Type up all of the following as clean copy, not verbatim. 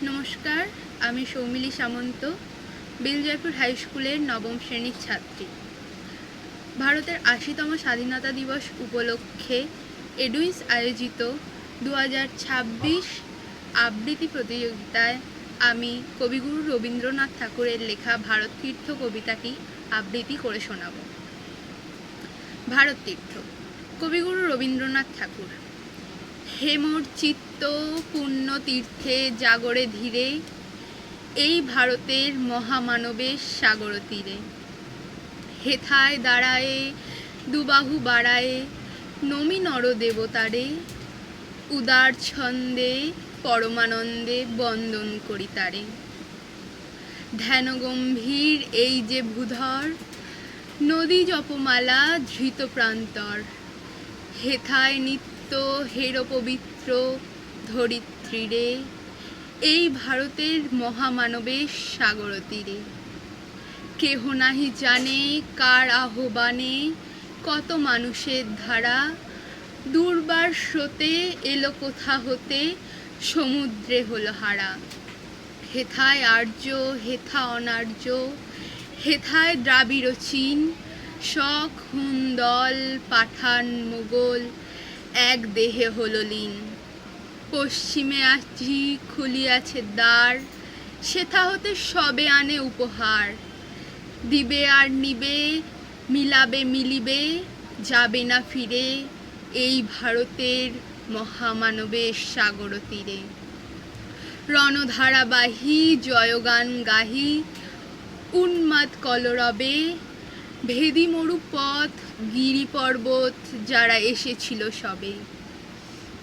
নমস্কার, আমি সৌমিলি সামন্ত, বিলজয়পুর হাই স্কুলের নবম শ্রেণীর ছাত্রী। ভারতের ৮০তম স্বাধীনতা দিবস উপলক্ষে এডুইস আয়োজিত ২০২৬ আবৃত্তি প্রতিযোগিতায় আমি কবিগুরু রবীন্দ্রনাথ ঠাকুরের লেখা ভারত তীর্থ কবিতাটি আবৃত্তি করে শোনাব। ভারত তীর্থ। কবিগুরু রবীন্দ্রনাথ ঠাকুর। হে মোর চিত্ত পুণ্য তীর্থে জাগরে ধীরে, এই ভারতের মহামানবের সাগর তীরে। হেথায় দাঁড়ায়ে দুবাহু বাড়ায়ে, নমি নর দেবতারে, উদার ছন্দে পরমানন্দে বন্দন করি তারে। ধ্যান গম্ভীর এই যে ভূধর, নদী জপমালা ধৃত প্রান্তর। হেথায় নিত্য হের পবিত্র ধরিত্রীরে, এই ভারতের মহামানবের সাগর তীরে। কেহ নাহি জানে কার আহ্বানে, কত মানুষের ধারা, দুর্বার স্রোতে এলো কোথা হতে, সমুদ্রে হলো হারা। হেথায় আর্য হেথা অনার্য, হেথায় দ্রাবিড় চীন, শক হুন দল পাঠান মোগল, এক দেহে হলো লীন। পশ্চিমে আজি খুলিয়াছে দ্বার, সেথা হতে সবে আনে উপহার। দিবে আর নিবে, মিলাবে মিলিবে, যাবে না ফিরে, এই ভারতের মহামানবের সাগর তীরে। রণধারাবাহী জয়গান গাহি, উন্মাদ কলরবে, ভেদি মরু পথ গিরি পর্বত যারা এসেছিল সবে।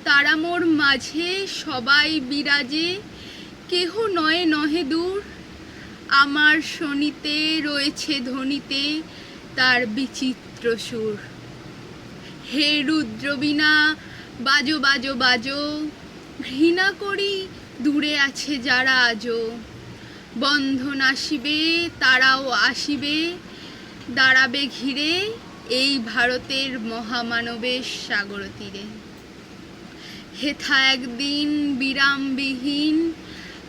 তারা মোর মাঝে সবাই বিরাজে, কেহ নয়ে নহে দূর, আমার শনিতে রয়েছে ধ্বনিতে তার বিচিত্র সুর। হে রুদ্রবীণা বাজো বাজো বাজো, ঘৃণা করি দূরে আছে যারা আজো। বন্ধন আসিবে তারাও আসিবে, দাঁড়াবে ঘিরে, এই ভারতের মহামানবের সাগর তীরে। হেথা একদিন বিরামবিহীন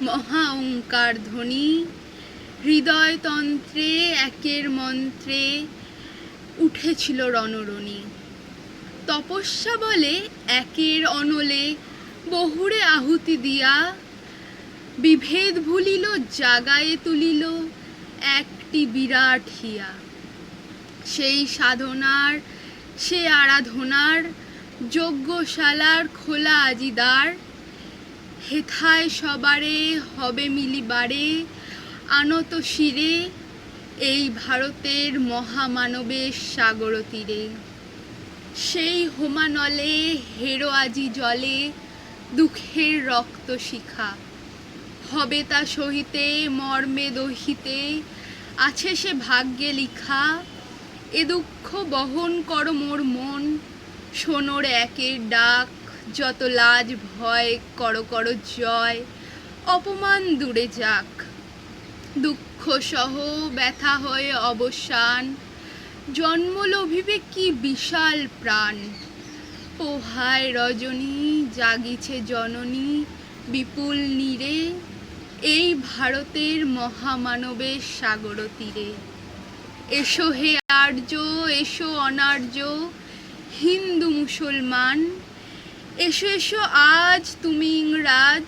মহা ওঙ্কার ধ্বনি, হৃদয়তন্ত্রে একের মন্ত্রে উঠেছিল রণরণি। তপস্যা বলে একের অনলে বহুরে আহুতি দিয়া, বিভেদ ভুলিল জাগায়ে তুলিল একটি বিরাট হিয়া। সেই সাধনার সে আরাধনার যজ্ঞশালার খোলা আজি দ্বার। হেথায় সবারে হবে মিলিবারে, আনত শিরে, এই ভারতের মহামানবের সাগর তীরে। সেই হোমানলে হেরো আজি জলে, দুঃখের রক্ত শিখা। হবে তা সহিতে মর্মে দহিতে, আছে সে ভাগ্যে লিখা। এ দুঃখ বহন কর মোর মন, শোনোর একের ডাক, যত লাজ ভয় কর কর জয়, অপমান দূরে যাক। দুঃখ সহ ব্যথা হয়ে অবসান, জন্ম লভিবে কি বিশাল প্রাণ। পোহায় রজনী জাগিছে জননী বিপুল নীরে, এই ভারতের মহামানবের সাগর তীরে। এসো হে আর্য এসো অনার্য, হিন্দু মুসলমান, এসো এসো আজ তুমি ইংরাজ,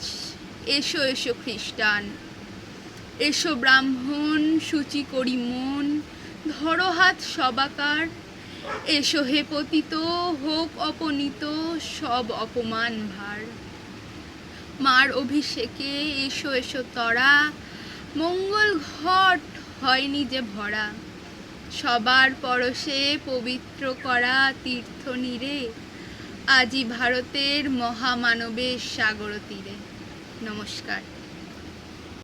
এসো এসো খ্রিস্টান। এসো ব্রাহ্মণ শুচি করি মন, ধরো হাত সবাকার। এসো হে পতিত হোক অপনীত সব অপমান ভার। মার অভিষেকে এসো এসো তরা, মঙ্গল ঘট হয়নি যে ভরা। সবার পরশে পবিত্র করা তীর্থ নীরে, আজি ভারতের মহামানবের সাগর তীরে। নমস্কার।